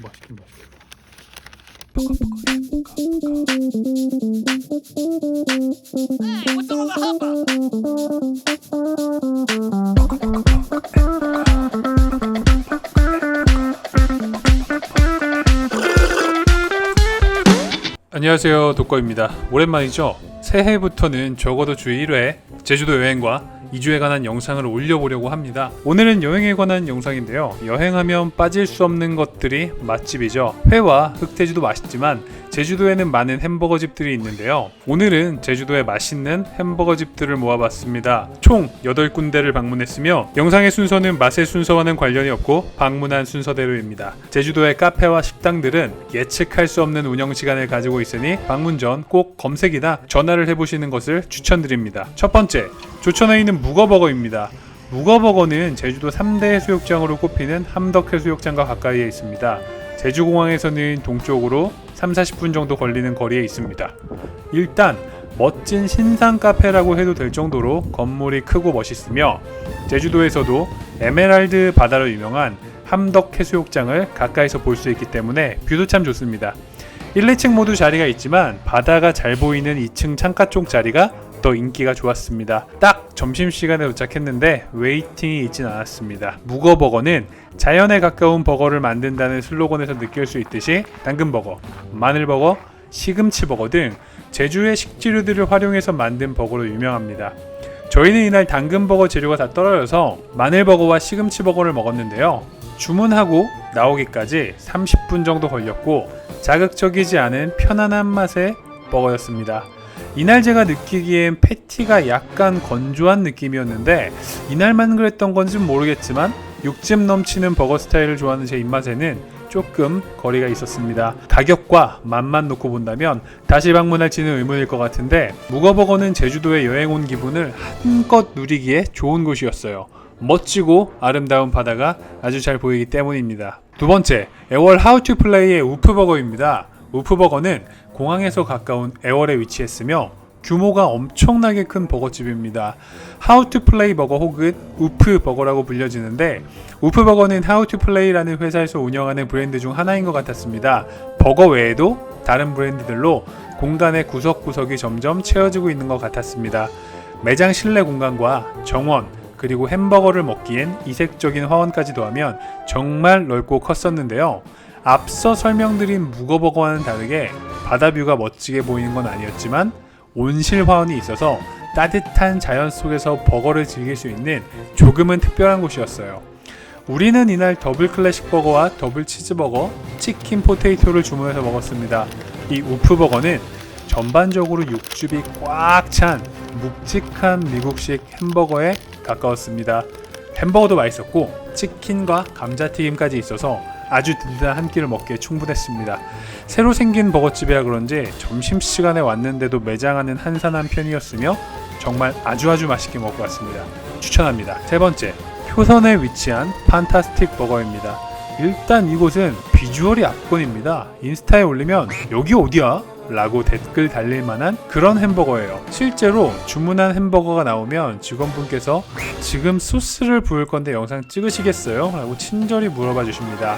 맛있긴 맛있겠다. 안녕하세요, 독거입니다. 오랜만이죠? 새해부터는 적어도 주 1회 제주도 여행과 2주에 관한 영상을 올려보려고 합니다. 오늘은 여행에 관한 영상인데요. 여행하면 빠질 수 없는 것들이 맛집이죠. 회와 흑돼지도 맛있지만 제주도에는 많은 햄버거 집들이 있는데요. 오늘은 제주도의 맛있는 햄버거 집들을 모아봤습니다. 총 8군데를 방문했으며 영상의 순서는 맛의 순서와는 관련이 없고 방문한 순서대로입니다. 제주도의 카페와 식당들은 예측할 수 없는 운영시간을 가지고 있으니 방문 전 꼭 검색이나 전화를 해보시는 것을 추천드립니다. 첫 번째, 조천에 있는 묵어버거입니다. 묵어버거는 제주도 3대 해수욕장으로 꼽히는 함덕해수욕장과 가까이에 있습니다. 제주공항에서는 동쪽으로 3-40분 정도 걸리는 거리에 있습니다. 일단 멋진 신상 카페라고 해도 될 정도로 건물이 크고 멋있으며 제주도에서도 에메랄드 바다로 유명한 함덕해수욕장을 가까이서 볼 수 있기 때문에 뷰도 참 좋습니다. 1, 2층 모두 자리가 있지만 바다가 잘 보이는 2층 창가 쪽 자리가 더 인기가 좋았습니다. 딱 점심시간에 도착했는데 웨이팅이 있진 않았습니다. 묵어버거는 자연에 가까운 버거를 만든다는 슬로건에서 느낄 수 있듯이 당근버거, 마늘버거, 시금치버거 등 제주의 식재료들을 활용해서 만든 버거로 유명합니다. 저희는 이날 당근버거 재료가 다 떨어져서 마늘버거와 시금치버거를 먹었는데요. 주문하고 나오기까지 30분 정도 걸렸고 자극적이지 않은 편안한 맛의 버거였습니다. 이날 제가 느끼기엔 패티가 약간 건조한 느낌이었는데 이날만 그랬던 건지는 모르겠지만 육즙 넘치는 버거 스타일을 좋아하는 제 입맛에는 조금 거리가 있었습니다. 가격과 맛만 놓고 본다면 다시 방문할지는 의문일 것 같은데 묵어버거는 제주도에 여행 온 기분을 한껏 누리기에 좋은 곳이었어요. 멋지고 아름다운 바다가 아주 잘 보이기 때문입니다. 두 번째, 애월 하우투플레이의 우프버거입니다. 우프버거는 공항에서 가까운 애월에 위치했으며 규모가 엄청나게 큰 버거집입니다. 하우투플레이 버거 혹은 우프버거라고 불려지는데 우프버거는 하우투플레이라는 회사에서 운영하는 브랜드 중 하나인 것 같았습니다. 버거 외에도 다른 브랜드들로 공간의 구석구석이 점점 채워지고 있는 것 같았습니다. 매장 실내 공간과 정원 그리고 햄버거를 먹기엔 이색적인 화원까지 더하면 정말 넓고 컸었는데요. 앞서 설명드린 묵어버거와는 다르게 바다뷰가 멋지게 보이는 건 아니었지만 온실 화원이 있어서 따뜻한 자연 속에서 버거를 즐길 수 있는 조금은 특별한 곳이었어요. 우리는 이날 더블 클래식 버거와 더블 치즈버거, 치킨 포테이토를 주문해서 먹었습니다. 이 우프버거는 전반적으로 육즙이 꽉 찬 묵직한 미국식 햄버거에 가까웠습니다. 햄버거도 맛있었고 치킨과 감자튀김까지 있어서 아주 든든한 한 끼를 먹기에 충분했습니다. 새로 생긴 버거집이라 그런지 점심시간에 왔는데도 매장 안은 한산한 편이었으며 정말 아주 맛있게 먹고 왔습니다. 추천합니다. 세 번째, 효선에 위치한 판타스틱 버거입니다. 일단 이곳은 비주얼이 압권입니다. 인스타에 올리면 여기 어디야? 라고 댓글 달릴 만한 그런 햄버거예요. 실제로 주문한 햄버거가 나오면 직원분께서 지금 소스를 부을 건데 영상 찍으시겠어요? 라고 친절히 물어봐 주십니다.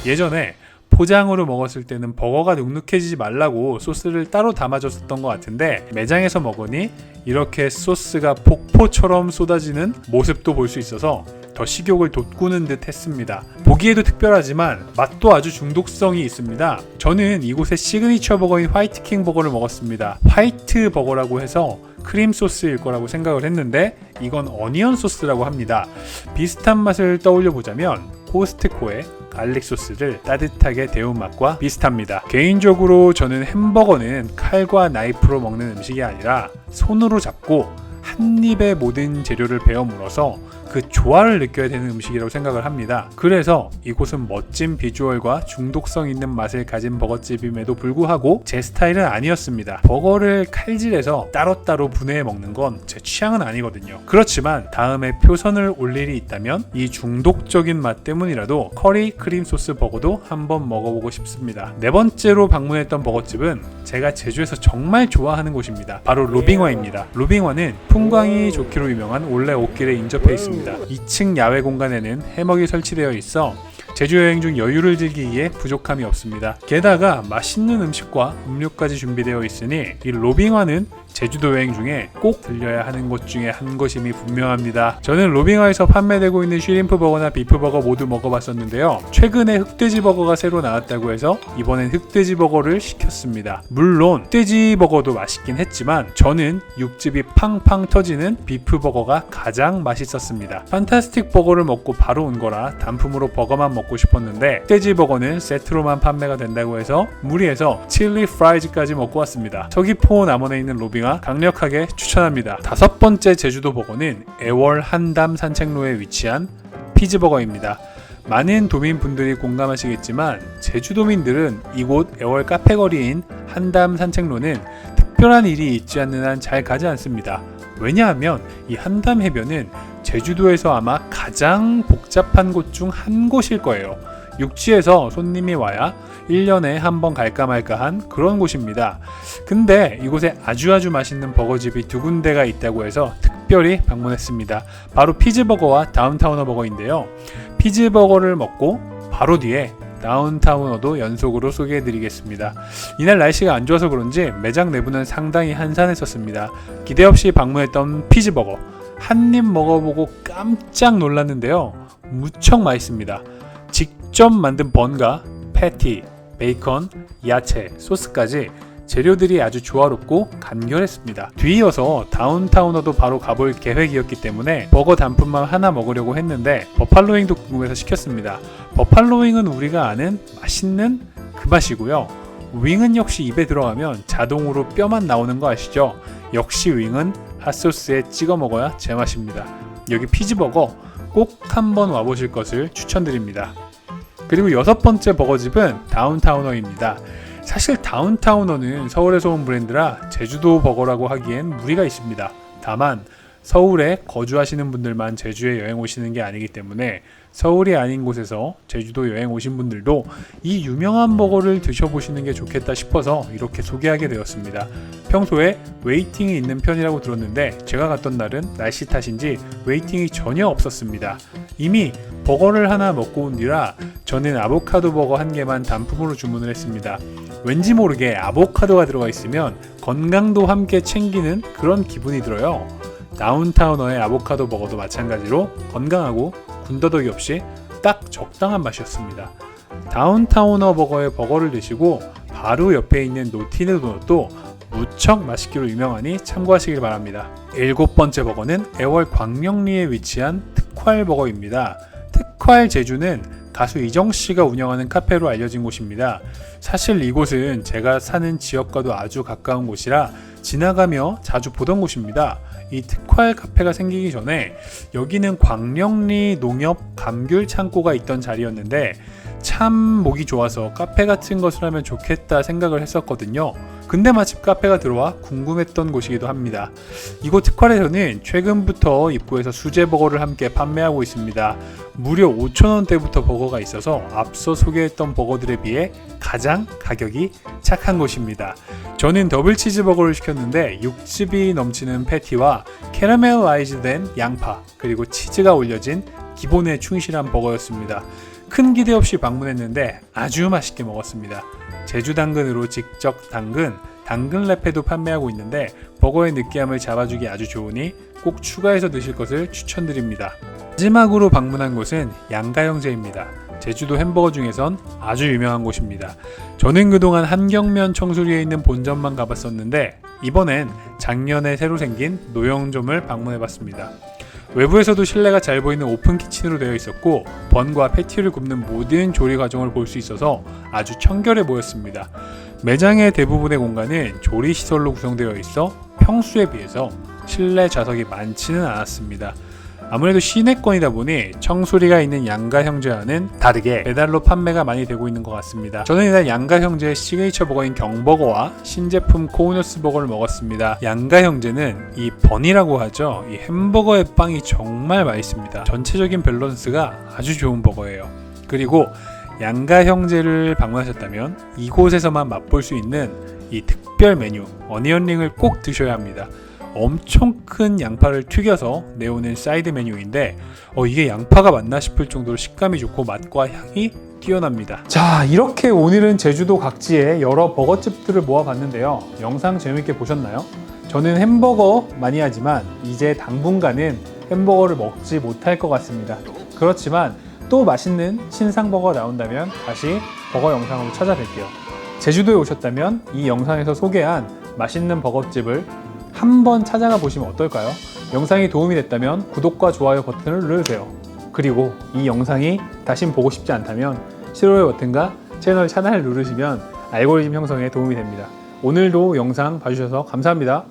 예전에 포장으로 먹었을 때는 버거가 눅눅해지지 말라고 소스를 따로 담아줬었던 것 같은데 매장에서 먹으니 이렇게 소스가 폭포처럼 쏟아지는 모습도 볼 수 있어서 더 식욕을 돋구는 듯 했습니다. 보기에도 특별하지만 맛도 아주 중독성이 있습니다. 저는 이곳의 시그니처 버거인 화이트킹 버거를 먹었습니다. 화이트 버거라고 해서 크림 소스일 거라고 생각을 했는데 이건 어니언 소스라고 합니다. 비슷한 맛을 떠올려 보자면 코스트코의 갈릭 소스를 따뜻하게 데운 맛과 비슷합니다. 개인적으로 저는 햄버거는 칼과 나이프로 먹는 음식이 아니라 손으로 잡고 한 입에 모든 재료를 베어 물어서 그 조화를 느껴야 되는 음식이라고 생각을 합니다. 그래서 이곳은 멋진 비주얼과 중독성 있는 맛을 가진 버거집임에도 불구하고 제 스타일은 아니었습니다. 버거를 칼질해서 따로따로 분해해 먹는 건 제 취향은 아니거든요. 그렇지만 다음에 표선을 올 일이 있다면 이 중독적인 맛 때문이라도 커리 크림 소스 버거도 한번 먹어보고 싶습니다. 네 번째로 방문했던 버거집은 제가 제주에서 정말 좋아하는 곳입니다. 바로 로빙화입니다. 로빙화는 풍광이 좋기로 유명한 올레 옷길에 인접해 있습니다. 2층 야외 공간에는 해먹이 설치되어 있어 제주 여행 중 여유를 즐기기에 부족함이 없습니다. 게다가 맛있는 음식과 음료까지 준비되어 있으니 이 로빙화는 제주도 여행 중에 꼭 들려야 하는 곳 중에 한 곳임이 분명합니다. 저는 로빙화에서 판매되고 있는 쉬림프 버거나 비프 버거 모두 먹어봤었는데요. 최근에 흑돼지 버거가 새로 나왔다고 해서 이번엔 흑돼지 버거를 시켰습니다. 물론 흑돼지 버거도 맛있긴 했지만 저는 육즙이 팡팡 터지는 비프 버거가 가장 맛있었습니다. 판타스틱 버거를 먹고 바로 온 거라 단품으로 버거만 먹고 싶었는데 흑돼지 버거는 세트로만 판매가 된다고 해서 무리해서 칠리 프라이즈까지 먹고 왔습니다. 서귀포 남원에 있는 로빙화 강력하게 추천합니다. 다섯 번째 제주도 버거는 애월 한담 산책로에 위치한 피즈버거입니다. 많은 도민분들이 공감하시겠지만 제주도민들은 이곳 애월 카페거리인 한담 산책로는 특별한 일이 있지 않는 한 잘 가지 않습니다. 왜냐하면 이 한담 해변은 제주도에서 아마 가장 복잡한 곳 중 한 곳일 거예요. 육지에서 손님이 와야 1년에 한 번 갈까 말까 한 그런 곳입니다. 근데 이곳에 아주 맛있는 버거집이 두 군데가 있다고 해서 특별히 방문했습니다. 바로 피즈버거와 다운타우너 버거인데요. 피즈버거를 먹고 바로 뒤에 다운타우너도 연속으로 소개해드리겠습니다. 이날 날씨가 안 좋아서 그런지 매장 내부는 상당히 한산했었습니다. 기대 없이 방문했던 피즈버거 한 입 먹어보고 깜짝 놀랐는데요. 무척 맛있습니다. 직접 만든 번과 패티, 베이컨, 야채, 소스까지 재료들이 아주 조화롭고 간결했습니다. 뒤이어서 다운타우너도 바로 가볼 계획이었기 때문에 버거 단품만 하나 먹으려고 했는데 버팔로윙도 궁금해서 시켰습니다. 버팔로윙은 우리가 아는 맛있는 그 맛이고요. 윙은 역시 입에 들어가면 자동으로 뼈만 나오는 거 아시죠? 역시 윙은 핫소스에 찍어 먹어야 제맛입니다. 여기 피즈버거 꼭 한번 와보실 것을 추천드립니다. 그리고 여섯 번째 버거집은 다운타우너입니다. 사실 다운타우너는 서울에서 온 브랜드라 제주도 버거라고 하기엔 무리가 있습니다. 다만 서울에 거주하시는 분들만 제주에 여행 오시는 게 아니기 때문에 서울이 아닌 곳에서 제주도 여행 오신 분들도 이 유명한 버거를 드셔보시는 게 좋겠다 싶어서 이렇게 소개하게 되었습니다. 평소에 웨이팅이 있는 편이라고 들었는데 제가 갔던 날은 날씨 탓인지 웨이팅이 전혀 없었습니다. 이미 버거를 하나 먹고 온 뒤라 저는 아보카도 버거 한 개만 단품으로 주문을 했습니다. 왠지 모르게 아보카도가 들어가 있으면 건강도 함께 챙기는 그런 기분이 들어요. 다운타우너의 아보카도 버거도 마찬가지로 건강하고 군더더기 없이 딱 적당한 맛이었습니다. 다운타우너 버거의 버거를 드시고 바로 옆에 있는 노티드 도넛도 무척 맛있기로 유명하니 참고하시길 바랍니다. 일곱 번째 버거는 애월 광명리에 위치한 특활 버거입니다. 특활 제주는 가수 이정씨가 운영하는 카페로 알려진 곳입니다. 사실 이곳은 제가 사는 지역과도 아주 가까운 곳이라 지나가며 자주 보던 곳입니다. 이 특활 카페가 생기기 전에 여기는 광명리 농협 감귤 창고가 있던 자리였는데 참 목이 좋아서 카페 같은 것을 하면 좋겠다 생각을 했었거든요. 근데 마침 카페가 들어와 궁금했던 곳이기도 합니다. 이곳 특활에서는 최근부터 입구에서 수제버거를 함께 판매하고 있습니다. 무려 5,000원대부터 버거가 있어서 앞서 소개했던 버거들에 비해 가장 가격이 착한 곳입니다. 저는 더블 치즈버거를 시켰는데 육즙이 넘치는 패티와 캐러멜라이즈된 양파 그리고 치즈가 올려진 기본에 충실한 버거였습니다. 큰 기대 없이 방문했는데 아주 맛있게 먹었습니다. 제주 당근으로 직접 담근 당근 래페도 판매하고 있는데 버거의 느끼함을 잡아주기 아주 좋으니 꼭 추가해서 드실 것을 추천드립니다. 마지막으로 방문한 곳은 양가형제입니다. 제주도 햄버거 중에선 아주 유명한 곳입니다. 저는 그동안 한경면 청수리에 있는 본점만 가봤었는데 이번엔 작년에 새로 생긴 노영점을 방문해봤습니다. 외부에서도 실내가 잘 보이는 오픈 키친으로 되어 있었고 번과 패티를 굽는 모든 조리 과정을 볼 수 있어서 아주 청결해 보였습니다. 매장의 대부분의 공간은 조리 시설로 구성되어 있어 평수에 비해서 실내 좌석이 많지는 않았습니다. 아무래도 시내권이다 보니 청수리가 있는 양가형제와는 다르게 배달로 판매가 많이 되고 있는 것 같습니다. 저는 이날 양가형제의 시그니처 버거인 경버거와 신제품 코우너스 버거를 먹었습니다. 양가형제는 이 번이라고 하죠. 이 햄버거의 빵이 정말 맛있습니다. 전체적인 밸런스가 아주 좋은 버거예요. 그리고 양가형제를 방문하셨다면 이곳에서만 맛볼 수 있는 이 특별 메뉴 어니언링을 꼭 드셔야 합니다. 엄청 큰 양파를 튀겨서 내오는 사이드 메뉴인데 이게 양파가 맞나 싶을 정도로 식감이 좋고 맛과 향이 뛰어납니다. 자, 이렇게 오늘은 제주도 각지의 여러 버거집들을 모아봤는데요. 영상 재밌게 보셨나요? 저는 햄버거 마니아지만 이제 당분간은 햄버거를 먹지 못할 것 같습니다. 그렇지만 또 맛있는 신상버거 나온다면 다시 버거 영상으로 찾아뵐게요. 제주도에 오셨다면 이 영상에서 소개한 맛있는 버거집을 한번 찾아가 보시면 어떨까요? 영상이 도움이 됐다면 구독과 좋아요 버튼을 누르세요. 그리고 이 영상이 다신 보고 싶지 않다면 싫어요 버튼과 채널 차단을 누르시면 알고리즘 형성에 도움이 됩니다. 오늘도 영상 봐주셔서 감사합니다.